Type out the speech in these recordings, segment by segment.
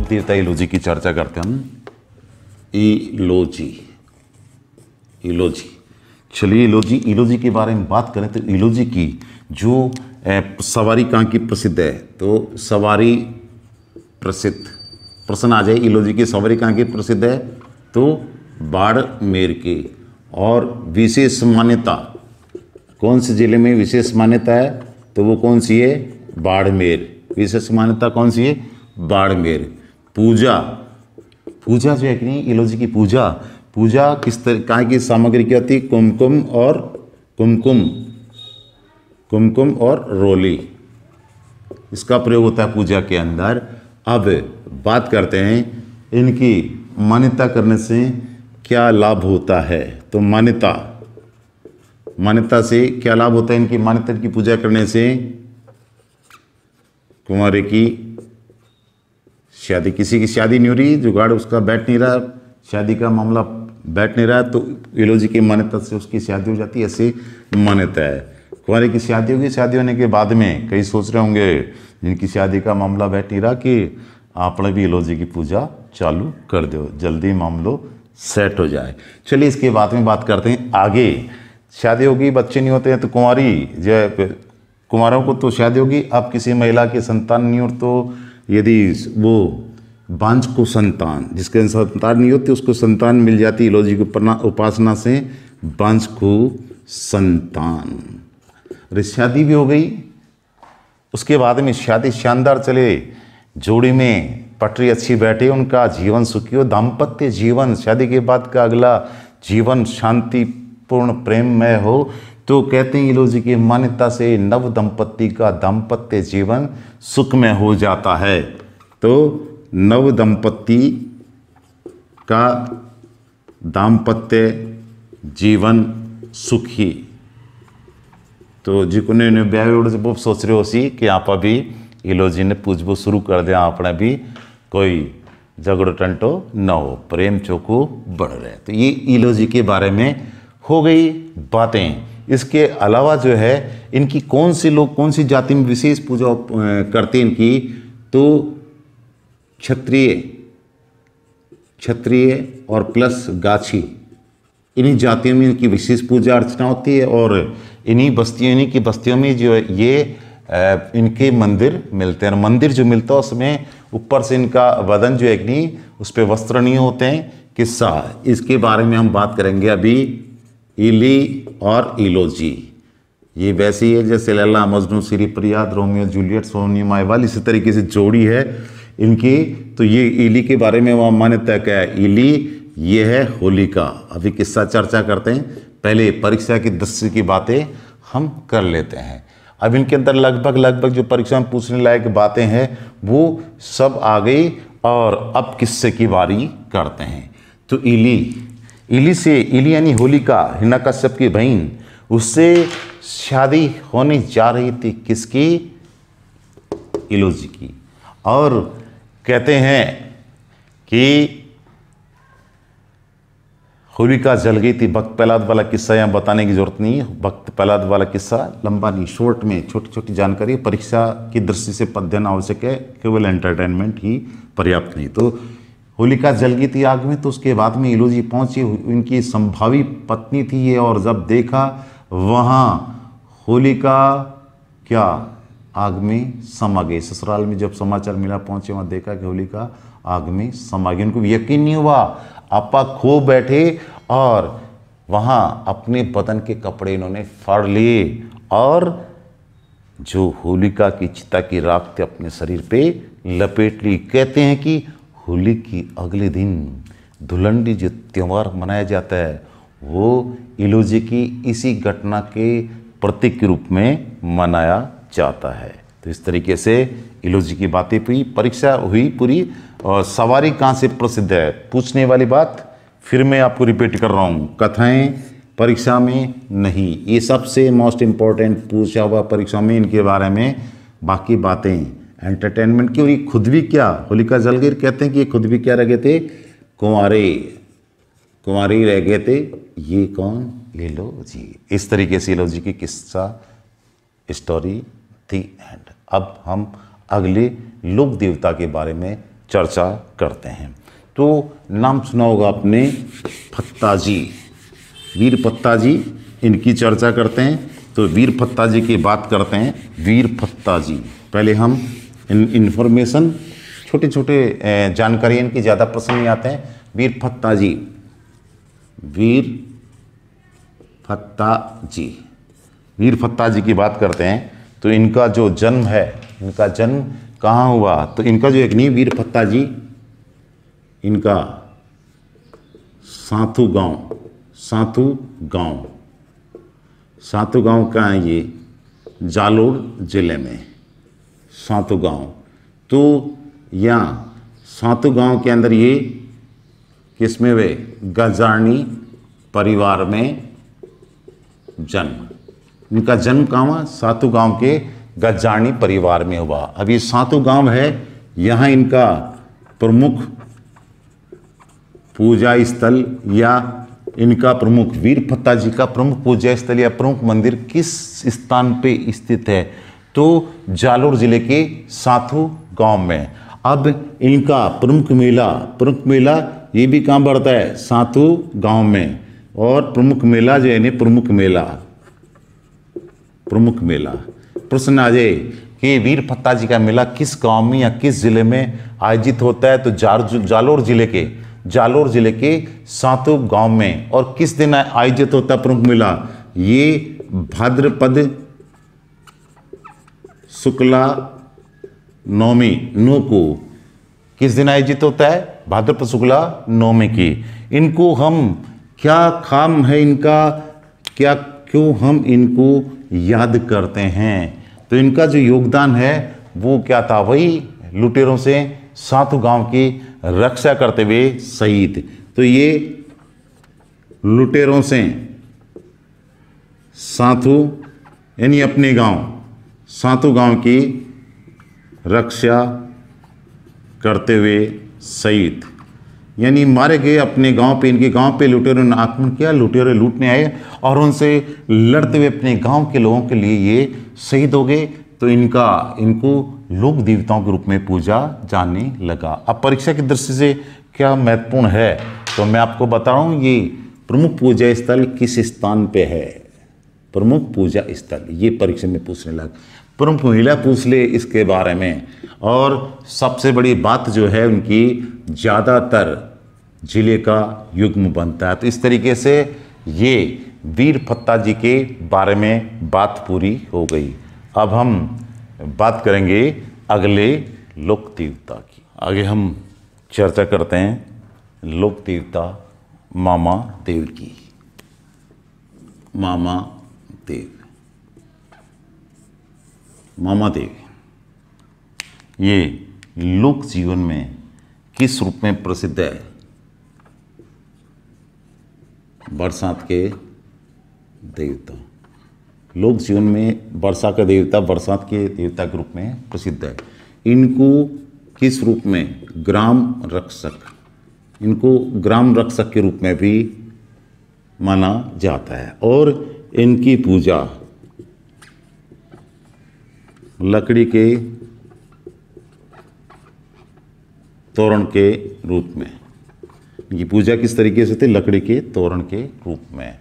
लोक देवता इलोजी की चर्चा करते हैं हम। इलोजी, चलिए इलोजी के बारे में बात करें तो इलोजी की जो सवारी कहाँ की प्रसिद्ध है, तो सवारी प्रसिद्ध, प्रश्न आ जाए इलोजी की सवारी कहाँ की प्रसिद्ध है, तो बाड़मेर की। और विशेष मान्यता, कौन से जिले में विशेष मान्यता है, तो वो कौन सी है, बाड़मेर। विशेष मान्यता कौन सी है, बाड़मेर। पूजा जो है कि नहीं, इलोजी की पूजा किस तरह की सामग्री की होती है, कुमकुम और रोली, इसका प्रयोग होता है पूजा के अंदर। अब बात करते हैं इनकी मान्यता करने से क्या लाभ होता है, तो मान्यता से क्या लाभ होता है, इनकी मान्यता की पूजा करने से कुंवारे की शादी, किसी की शादी नहीं हो रही, जुगाड़ उसका बैठ नहीं रहा, शादी का मामला बैठ नहीं रहा, तो इलोजी की मान्यता से उसकी शादी हो जाती है, ऐसी मान्यता है। कुंवारे की शादी होगी, शादी होने के बाद में कई सोच रहे होंगे जिनकी शादी का मामला बैठ नहीं रहा कि आपने भी इलोजी की पूजा चालू कर दो, जल्दी मामलो सेट हो जाए। चलिए इसके बाद में बात करते हैं आगे। शादी होगी, बच्चे नहीं होते हैं, तो कुंवारों को तो शादी होगी। अब किसी महिला की संतान नहीं हो तो यदि वो बांझ को संतान, जिसके संतान नहीं होती उसको संतान मिल जाती इलोजी की उपासना से, बांझ को संतान। अरे शादी भी हो गई, उसके बाद में शादी शानदार चले, जोड़ी में पटरी अच्छी बैठे, उनका जीवन सुखी हो, दाम्पत्य जीवन, शादी के बाद का अगला जीवन शांतिपूर्ण प्रेममय हो, तो कहते हैं इलोजी की मान्यता से नव दंपत्ति का दाम्पत्य जीवन सुखमय हो जाता है। तो नव दंपत्ति का दाम्पत्य जीवन सुखी, तो जितने ने ब्याह से वो सोच रहे हो सी कि आप अभी इलोजी ने पूछबो शुरू कर दिया, आपने भी कोई झगड़ो टंटो न हो, प्रेम चोखो बढ़ रहे। तो ये इलोजी के बारे में हो गई बातें। इसके अलावा जो है इनकी कौन से लोग कौन सी जाति में विशेष पूजा करते हैं इनकी, तो क्षत्रिय और प्लस गाछी, इन्हीं जातियों में इनकी विशेष पूजा अर्चना होती है। और इन्हीं की बस्तियों में जो है ये इनके मंदिर मिलते हैं। मंदिर जो मिलता है उसमें ऊपर से इनका वदन जो है कि नहीं, उस पर वस्त्र नहीं होते हैं। किस्सा, इसके बारे में हम बात करेंगे अभी। इली और इलोजी ये वैसे ही है जैसे लैला मजनू, श्री प्रियाद, रोमियो जूलियट, सोनी मायवाल, इसी तरीके से जोड़ी है इनकी। तो ये इली के बारे में वहाँ मान्यता क्या है, इली ये है होलिका। अभी किस्सा चर्चा करते हैं, पहले परीक्षा की दृष्टि की बातें हम कर लेते हैं। अब इनके अंदर लगभग जो परीक्षा में पूछने लायक बातें हैं वो सब आ गई, और अब किस्से की बारी करते हैं। तो इली यानी होलिका, हिरण्यकश्यप की बहन, उससे शादी होने जा रही थी, किसकी, इलोजी की। और कहते हैं कि होलिका जल गई थी। भक्त प्रहलाद वाला किस्सा यहाँ बताने की जरूरत नहीं है, भक्त प्रहलाद वाला किस्सा लंबा नहीं, शॉर्ट में छोटी छोटी जानकारी, परीक्षा की दृष्टि से अध्ययन आवश्यक है, केवल एंटरटेनमेंट ही पर्याप्त नहीं। तो होलिका जल गई थी आग में, तो उसके बाद में इलोजी पहुंची, उनकी संभावी पत्नी थी ये, और जब देखा वहाँ होलिका क्या आग में समा गई। ससुराल में जब समाचार मिला, पहुंचे वहाँ देखा कि होलिका आग में समा गई। उनको यकीन नहीं हुआ, आपा खो बैठे और वहाँ अपने बदन के कपड़े इन्होंने फाड़ लिए, और जो होलिका की चिता की राख थे अपने शरीर पे लपेट ली। कहते हैं कि होली की अगले दिन धुलंडी जो त्यौहार मनाया जाता है वो इलोजी की इसी घटना के प्रतीक के रूप में मनाया जाता है। तो इस तरीके से इलोजी की बातें हुई, परीक्षा हुई पूरी। और सवारी कहाँ से प्रसिद्ध है, पूछने वाली बात फिर मैं आपको रिपीट कर रहा हूँ, कथाएं परीक्षा में नहीं, ये सबसे मोस्ट इम्पॉर्टेंट पूछा हुआ परीक्षा में इनके बारे में। बाकी बातें एंटरटेनमेंट की। और ये खुद भी क्या, होलिका जल गई, कहते हैं कि ये खुद भी क्या रह गए थे, कुंवारे रह गए थे। ये कौन, इलोजी। इस तरीके से इलोजी की किस्सा स्टोरी थी एंड। अब हम अगले लोक देवता के बारे में चर्चा करते हैं। तो नाम सुना होगा आपने फत्ताजी, वीर फत्ताजी, इनकी चर्चा करते हैं। तो वीर फत्ताजी की बात करते हैं। वीर फत्ताजी, पहले हम इन्फॉर्मेशन, छोटे छोटे जानकारी इनकी ज़्यादा पसंद नहीं आते हैं। वीर फत्ताजी, वीर फत्ताजी, वीर फत्ताजी की बात करते हैं। तो इनका जो जन्म है, इनका जन्म कहाँ हुआ? तो इनका जो एक नहीं, वीर फत्ताजी, इनका साथू गांव, साथू गांव, साथू गांव कहाँ है? ये जालोर जिले में साथू गांव। तो यहाँ साथू गांव के अंदर ये किसमें हुए? गजारनी परिवार में जन्म। इनका जन्म कहाँ हुआ? सातू गांव के गजारनी परिवार में हुआ। अब ये सातू गांव है, यहाँ इनका प्रमुख पूजा स्थल या इनका प्रमुख, वीर फत्ताजी का प्रमुख पूजा स्थल या प्रमुख मंदिर किस स्थान पे स्थित है? तो जालोर जिले के साथू गांव में। अब इनका प्रमुख मेला ये भी कहाँ बढ़ता है? साथू गांव में। और प्रमुख मेला जो है, प्रमुख मेला प्रश्न आ जाए कि वीर फत्ताजी का मेला किस गांव में या किस जिले में आयोजित होता है? तो जालोर जिले के सातू गांव में। और किस दिन आयोजित होता है प्रमुख मेला? ये भाद्रपद शुक्ला नवमी को किस दिन आयोजित होता है? भाद्रपद शुक्ला नवमी की। इनको हम क्या काम है इनका, क्या क्यों हम इनको याद करते हैं? तो इनका जो योगदान है वो क्या था? वही लुटेरों से साथू गांव की रक्षा करते हुए शहीद। तो ये लुटेरों से साथू यानी अपने गांव साथू गांव की रक्षा करते हुए शहीद, यानी मारे गए अपने गांव पे। इनके गांव पे लुटेरों ने आक्रमण किया, लुटेरे लूटने आए और उनसे लड़ते हुए अपने गांव के लोगों के लिए ये शहीद हो गए। तो इनको लोक देवताओं के रूप में पूजा जाने लगा। अब परीक्षा की दृष्टि से क्या महत्वपूर्ण है, तो मैं आपको बता रहा हूँ। ये प्रमुख पूजा स्थल किस स्थान पे है? प्रमुख पूजा स्थल, ये परीक्षा में पूछने लगा। प्रमुख महिला पूछ ले इसके बारे में। और सबसे बड़ी बात जो है उनकी, ज़्यादातर जिले का युग्म बनता है। तो इस तरीके से ये वीर फत्ताजी के बारे में बात पूरी हो गई। अब हम बात करेंगे अगले लोक देवता की। आगे हम चर्चा करते हैं लोक देवता मामा देव की। मामा देव ये लोक जीवन में किस रूप में प्रसिद्ध है? बरसात के देवता। लोक जीवन में वर्षा का देवता, बरसात के देवता के रूप में प्रसिद्ध है। इनको किस रूप में? ग्राम रक्षक। इनको ग्राम रक्षक के रूप में भी माना जाता है। और इनकी पूजा लकड़ी के तोरण के रूप में। ये पूजा किस तरीके से थी? लकड़ी के तोरण के रूप में।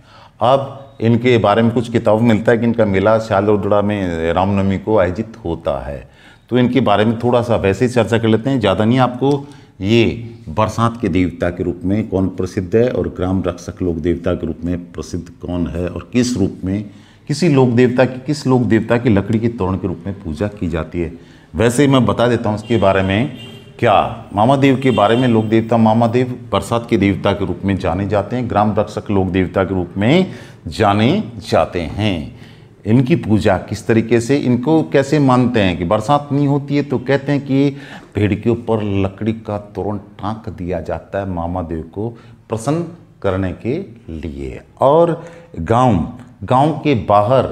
अब इनके बारे में कुछ किताबों में मिलता है कि इनका मेला शालोदड़ा में रामनवमी को आयोजित होता है। तो इनके बारे में थोड़ा सा वैसे ही चर्चा कर लेते हैं, ज़्यादा नहीं। आपको ये बरसात के देवता के रूप में कौन प्रसिद्ध है और ग्राम रक्षक लोक देवता के रूप में प्रसिद्ध कौन है, और किस रूप में किस लोक देवता की लकड़ी के तोरण के रूप में पूजा की जाती है। वैसे ही मैं बता देता हूँ इसके बारे में। क्या मामादेव के बारे में? लोक देवता मामादेव बरसात के देवता के रूप में जाने जाते हैं, ग्राम रक्षक लोक देवता के रूप में जाने जाते हैं। इनकी पूजा किस तरीके से, इनको कैसे मानते हैं कि बरसात नहीं होती है तो कहते हैं कि पेड़ के ऊपर लकड़ी का तोरण टाँक दिया जाता है मामादेव को प्रसन्न करने के लिए। और गांव के बाहर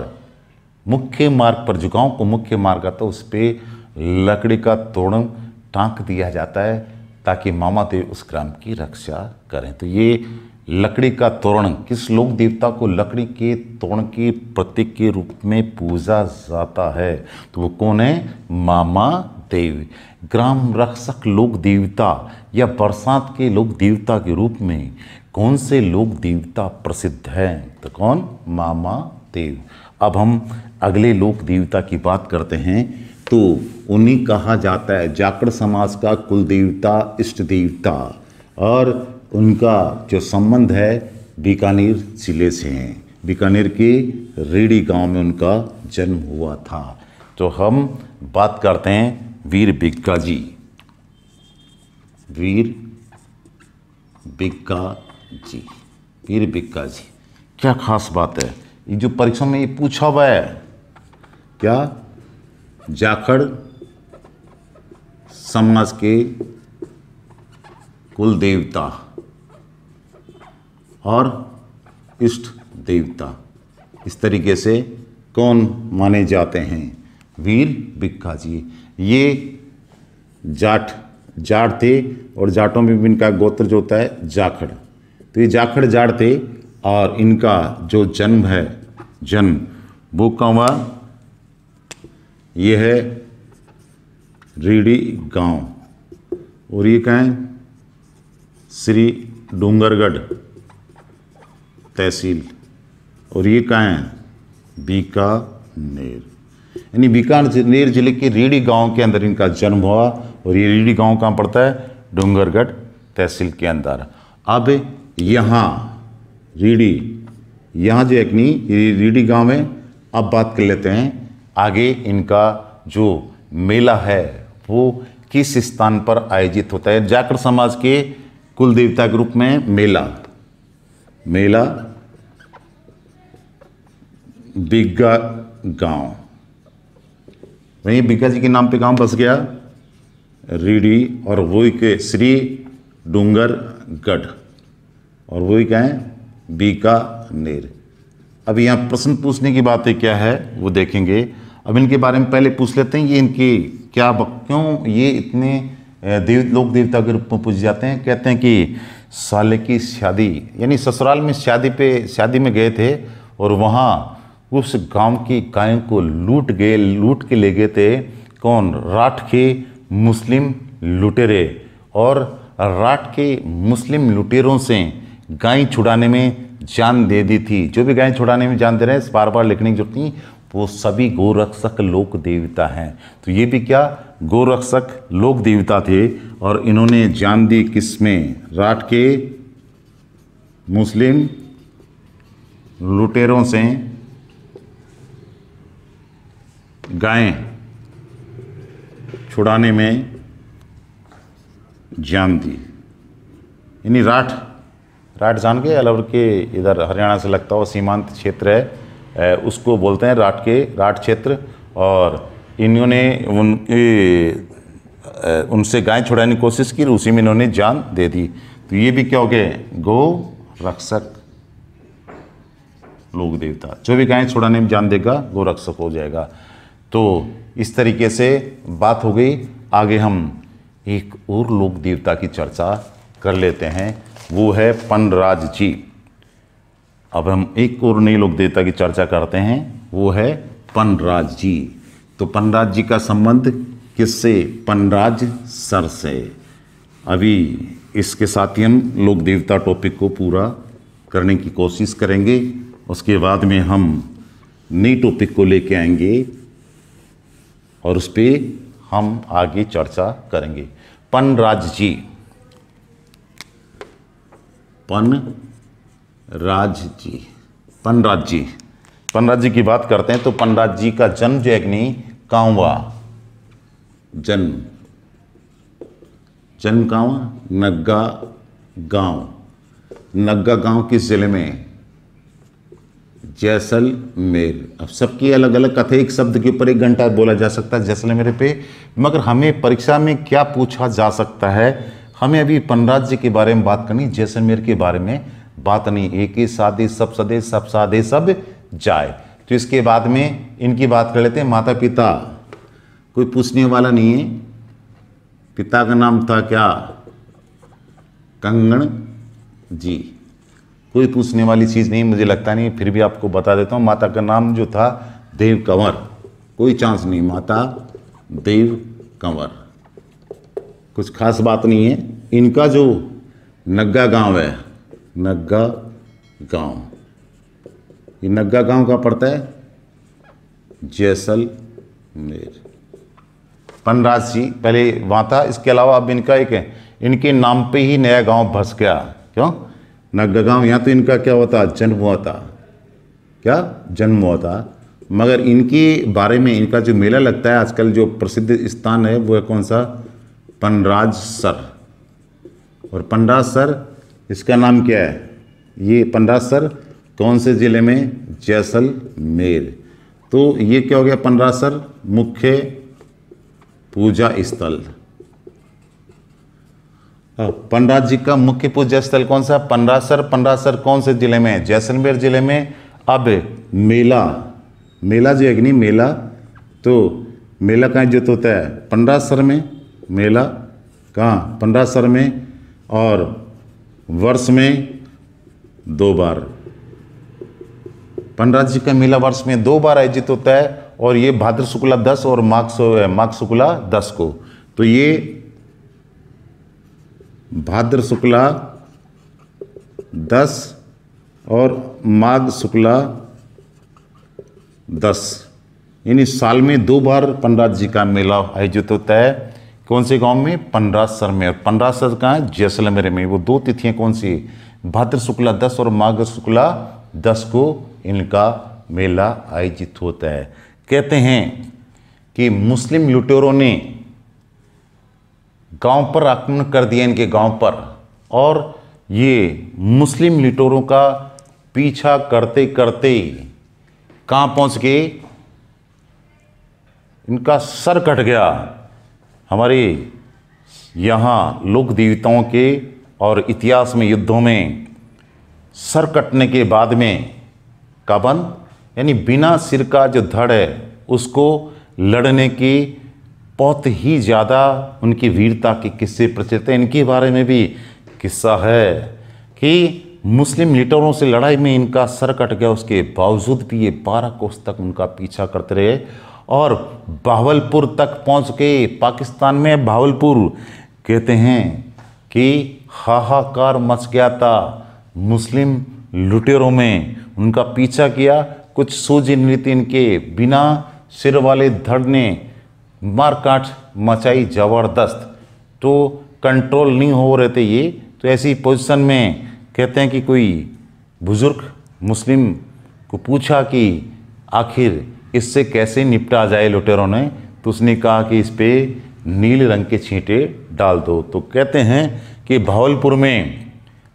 मुख्य मार्ग पर, जो गांव को मुख्य मार्ग आता है, उस पर लकड़ी का तोरण टाँक दिया जाता है ताकि मामादेव उस ग्राम की रक्षा करें। तो ये लकड़ी का तोरण किस लोक देवता को लकड़ी के तोरण के प्रतीक के रूप में पूजा जाता है? तो वो कौन है? मामा देव। ग्राम रक्षक लोक देवता या बरसात के लोक देवता के रूप में कौन से लोक देवता प्रसिद्ध हैं? तो कौन? मामा देव। अब हम अगले लोक देवता की बात करते हैं, तो उन्हें कहा जाता है जाखड़ समाज का कुल देवता, इष्ट देवता, और उनका जो संबंध है बीकानेर जिले से हैं। बीकानेर के रेडी गांव में उनका जन्म हुआ था। तो हम बात करते हैं वीर बिक्का जी। वीर बिक्का जी, वीर बिक्का जी, क्या खास बात है? ये जो परीक्षा में ये पूछा हुआ है, क्या जाखड़ समाज के कुल देवता और इष्ट देवता इस तरीके से कौन माने जाते हैं? वीर बिक्का जी। ये जाट थे, और जाटों में भी इनका गोत्र जो होता है जाखड़। तो ये जाखड़ जाट थे, और इनका जो जन्म है, जन्म वो कहाँ हुआ? ये है रीडी गांव, और ये कहाँ है? श्री डूंगरगढ़ तहसील, और ये कहाँ है? बीकानेर। यानी बीकानेर जिले के रीडी गांव के अंदर इनका जन्म हुआ, और ये रीडी गांव कहाँ पड़ता है? डूंगरगढ़ तहसील के अंदर। अब यहाँ रीडी, यहाँ जो एक नहीं, ये रीडी गांव में। अब बात कर लेते हैं आगे, इनका जो मेला है वो किस स्थान पर आयोजित होता है? जाखड़ समाज के कुल देवता के रूप में मेला बिग्गा गांव। वहीं बिग्गा जी के नाम पे गांव बस गया रीडी, और वही के श्री डूंगरगढ़, और वही क्या है? बीकानेर। अब यहाँ प्रश्न पूछने की बातें क्या है वो देखेंगे। अब इनके बारे में पहले पूछ लेते हैं, ये इनके क्या क्यों ये इतने लोक देवता के रूप में पूजे जाते हैं? कहते हैं कि साले की शादी, यानी ससुराल में शादी में गए थे, और वहाँ उस गांव की गायों को लूट के ले गए थे। कौन? राठ के मुस्लिम लुटेरे, और राठ के मुस्लिम लुटेरों से गाय छुड़ाने में जान दे दी थी। जो भी गाय छुड़ाने में जान दे रहे हैं, बार बार लिखने की जरूरत नहीं, वो सभी गोरक्षक लोक देवता हैं। तो ये भी क्या? गोरक्षक लोक देवता थे, और इन्होंने जान दी किसमें? राठ के मुस्लिम लुटेरों से गायें छुड़ाने में जान दी। यानी राठ जान के अलवर के इधर हरियाणा से लगता हुआ सीमांत क्षेत्र है, उसको बोलते हैं राठ क्षेत्र। और इन्होंने उनसे गाय छुड़ाने की कोशिश की, उसी में इन्होंने जान दे दी। तो ये भी क्या हो गए? गो रक्षक लोक देवता। जो भी गाय छुड़ाने में जान देगा गो रक्षक हो जाएगा। तो इस तरीके से बात हो गई। आगे हम एक और लोक देवता की चर्चा कर लेते हैं, वो है पनराज जी। अब हम एक और नई लोक देवता की चर्चा करते हैं, वो है पनराज जी। तो पनराज जी का संबंध किससे? पनराज सर से। अभी इसके साथ ही हम लोक देवता टॉपिक को पूरा करने की कोशिश करेंगे। उसके बाद में हम नई टॉपिक को लेके आएंगे, और उस पर हम आगे चर्चा करेंगे। पनराज जी, पनराज जी की बात करते हैं। तो पनराज जी का जन्म जो है कि नहीं, कहाँ हुआ? जन्म कहाँ हुआ? नग्गा गांव किस जिले में? जैसलमेर। अब सबकी अलग अलग कथा, एक शब्द के ऊपर 1 घंटा बोला जा सकता है जैसलमेर पे, मगर हमें परीक्षा में क्या पूछा जा सकता है? हमें अभी पनराज जी के बारे में बात करनी, जैसलमेर के बारे में बात नहीं। एक ही सादे सब सदे, सब सादे सब जाए। तो इसके बाद में इनकी बात कर लेते हैं। माता पिता कोई पूछने वाला नहीं है। पिता का नाम था क्या? कंगन जी। कोई पूछने वाली चीज़ नहीं, मुझे लगता नहीं, फिर भी आपको बता देता हूँ। माता का नाम जो था देव कंवर, कोई चांस नहीं, माता देव कंवर। कुछ खास बात नहीं है। इनका जो नग्गा गांव है, नग्गा गांव, ये नग्गा गांव कहाँ पड़ता है? जैसलमेर। पनराज जी पहले वहाँ था। इसके अलावा अब इनका एक है, इनके नाम पे ही नया गांव बस गया। क्यों? नग्गा गांव, यहाँ तो इनका क्या हुआ था? जन्म हुआ था। क्या जन्म हुआ था? मगर इनके बारे में, इनका जो मेला लगता है आजकल, जो प्रसिद्ध स्थान है वो है कौन सा? पनराजसर। और पनराजसर, इसका नाम क्या है? ये पनराजसर कौन से ज़िले में? जैसलमेर। तो ये क्या हो गया? पनराजसर मुख्य पूजा स्थल। पनराज जी का मुख्य पूजा स्थल कौन सा? पनराजसर। पनराजसर कौन से जिले में? जैसलमेर जिले में। अब मेला, मेला जो है कि नहीं, मेला, तो मेला कहाँ आयोजित होता है? पनराजसर में। मेला कहाँ? पनराजसर में। और वर्ष में 2 बार। पनराज जी का मेला वर्ष में 2 बार आयोजित होता है, और ये भाद्र शुक्ला 10 और माघ शुक्ला 10 को। तो ये भाद्र शुक्ला 10 और माघ शुक्ला 10, यानी साल में 2 बार पनराज जी का मेला आयोजित होता है। कौन से गांव में? पनराजसर में। और पनराजसर कहाँ है? जैसलमेर में। वो 2 तिथियां कौन सी? भाद्र शुक्ला 10 और माघ शुक्ला 10 को इनका मेला आयोजित होता है। कहते हैं कि मुस्लिम लुटेरों ने गांव पर आक्रमण कर दिया, इनके गांव पर, और ये मुस्लिम लुटेरों का पीछा करते करते कहाँ पहुंच गए? इनका सर कट गया। हमारे यहाँ लोक देवताओं के और इतिहास में युद्धों में सर कटने के बाद में काबन, यानी बिना सिर का जो धड़ है उसको लड़ने की बहुत ही ज़्यादा उनकी वीरता के किस्से प्रचलित हैं। इनके बारे में भी किस्सा है कि मुस्लिम लीडरों से लड़ाई में इनका सर कट गया, उसके बावजूद भी ये 12 कोस तक उनका पीछा करते रहे और बहावलपुर तक पहुंच गए। पाकिस्तान में बहावलपुर, कहते हैं कि हाहाकार मच गया था मुस्लिम लुटेरों में। उनका पीछा किया, कुछ सूझी नहीं थी इनके, बिना सिर वाले धड़ ने मारकाट मचाई ज़बरदस्त, तो कंट्रोल नहीं हो रहे थे ये। तो ऐसी पोजीशन में कहते हैं कि कोई बुजुर्ग मुस्लिम को पूछा कि आखिर इससे कैसे निपटा जाए लुटेरों ने, तो उसने कहा कि इस पे नीले रंग के छींटे डाल दो। तो कहते हैं कि बहावलपुर में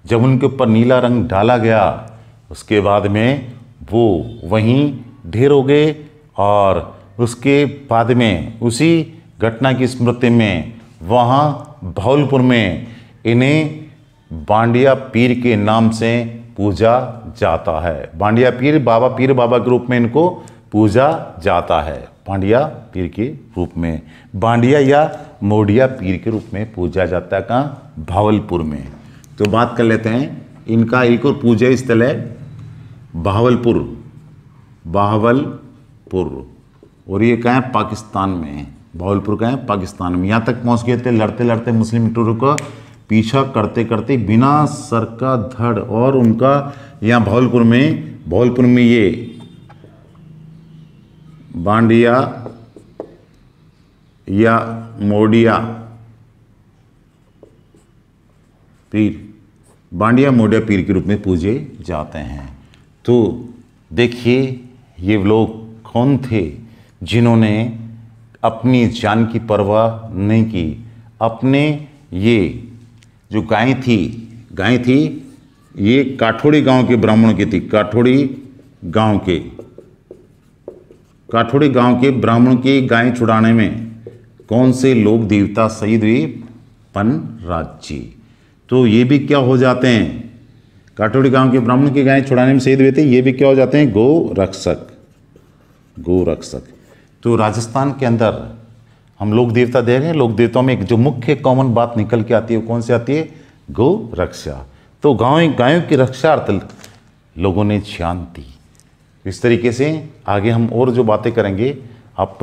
जब उनके ऊपर नीला रंग डाला गया, उसके बाद में वो वहीं ढेर हो गए। और उसके बाद में उसी घटना की स्मृति में वहाँ बहावलपुर में इन्हें बांडिया पीर के नाम से पूजा जाता है। बांडिया पीर बाबा के रूप में इनको पूजा जाता है, बांडिया पीर के रूप में, बांडिया या मोडिया पीर के रूप में पूजा जाता है। कहाँ? बहावलपुर में। तो बात कर लेते हैं, इनका एक और पूजा स्थल है बहावलपुर। बहावलपुर, और ये कहाँ है? पाकिस्तान में। बहावलपुर कहाँ है? पाकिस्तान में। यहाँ तक पहुँच गए थे लड़ते लड़ते मुस्लिम लुटेरों का पीछा करते करते बिना सर का धड़। और उनका यहाँ बहावलपुर में ये बांडिया या मोडिया पीर, बांडिया मोडिया पीर के रूप में पूजे जाते हैं। तो देखिए ये लोग कौन थे जिन्होंने अपनी जान की परवाह नहीं की। अपने ये जो गाय थी ये काठोड़ी गांव के ब्राह्मणों की थी। काठोड़ी गांव के ब्राह्मणों की गाय छुड़ाने में कौन से लोक देवता शहीद हुए? पनराज जी। तो ये भी क्या हो जाते हैं? काठोड़ी गांव के ब्राह्मण की गाय छुड़ाने में शहीद हुए थे। ये भी क्या हो जाते हैं? गौ रक्षक। तो राजस्थान के अंदर हम लोक देवता दे रहे हैं। लोक देवताओं में एक जो मुख्य कॉमन बात निकल के आती है वो कौन सी आती है? गौ रक्षा। तो गायों की रक्षार्थ लोगों ने जान दी। इस तरीके से आगे हम और जो बातें करेंगे, आप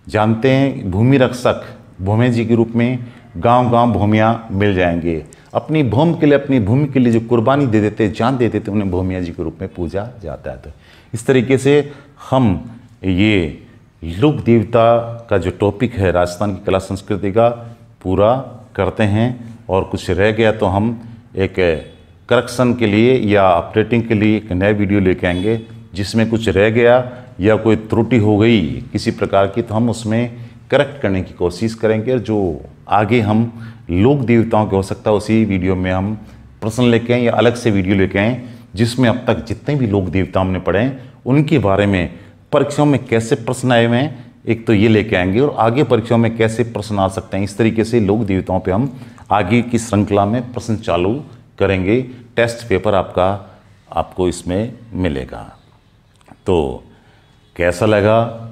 जानते हैं भूमि रक्षक भूमि जी के रूप में गांव-गांव भूमियाँ मिल जाएंगे। अपनी भूमि के लिए जो कुर्बानी दे देते, जान दे देते, उन्हें भूमिया जी के रूप में पूजा जाता है। तो इस तरीके से हम ये लोक देवता का जो टॉपिक है राजस्थान की कला संस्कृति का पूरा करते हैं। और कुछ रह गया तो हम एक करेक्शन के लिए या अपडेटिंग के लिए एक नया वीडियो लेके आएंगे, जिसमें कुछ रह गया या कोई त्रुटि हो गई किसी प्रकार की, तो हम उसमें करेक्ट करने की कोशिश करेंगे। जो आगे हम लोक देवताओं के हो सकता है उसी वीडियो में हम प्रश्न लेके आएँ या अलग से वीडियो लेके आएँ, जिसमें अब तक जितने भी लोक देवता हमने पढ़े हैं उनके बारे में परीक्षाओं में कैसे प्रश्न आए हुए हैं, एक तो ये लेके आएंगे, और आगे परीक्षाओं में कैसे प्रश्न आ सकते हैं। इस तरीके से लोक देवताओं पे हम आगे की श्रृंखला में प्रश्न चालू करेंगे। टेस्ट पेपर आपको इसमें मिलेगा। तो कैसा लगा?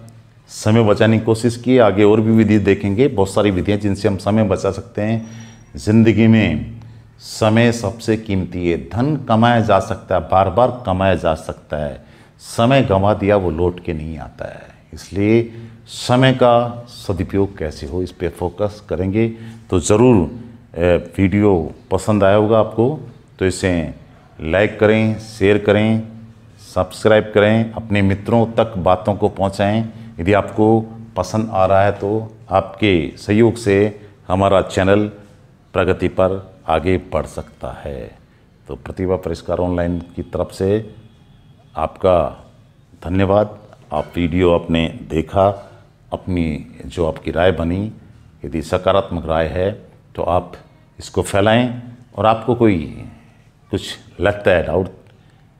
समय बचाने की कोशिश की। आगे और भी विधि देखेंगे, बहुत सारी विधियाँ जिनसे हम समय बचा सकते हैं। ज़िंदगी में समय सबसे कीमती है। धन कमाया जा सकता है, बार बार कमाया जा सकता है, समय गंवा दिया वो लौट के नहीं आता है। इसलिए समय का सदुपयोग कैसे हो, इस पे फोकस करेंगे। तो ज़रूर वीडियो पसंद आया होगा आपको, तो इसे लाइक करें, शेयर करें, सब्सक्राइब करें, अपने मित्रों तक बातों को पहुंचाएं। यदि आपको पसंद आ रहा है तो आपके सहयोग से हमारा चैनल प्रगति पर आगे बढ़ सकता है। तो प्रतिभा परिष्कार ऑनलाइन की तरफ से आपका धन्यवाद। आप वीडियो आपने देखा, अपनी जो आपकी राय बनी, यदि सकारात्मक राय है तो आप इसको फैलाएं। और आपको कोई कुछ लगता है डाउट,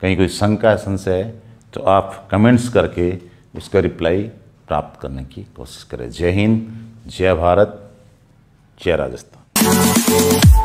कहीं कोई शंका है, संशय है, तो आप कमेंट्स करके उसका रिप्लाई प्राप्त करने की कोशिश करें। जय हिंद, जय भारत, जय राजस्थान।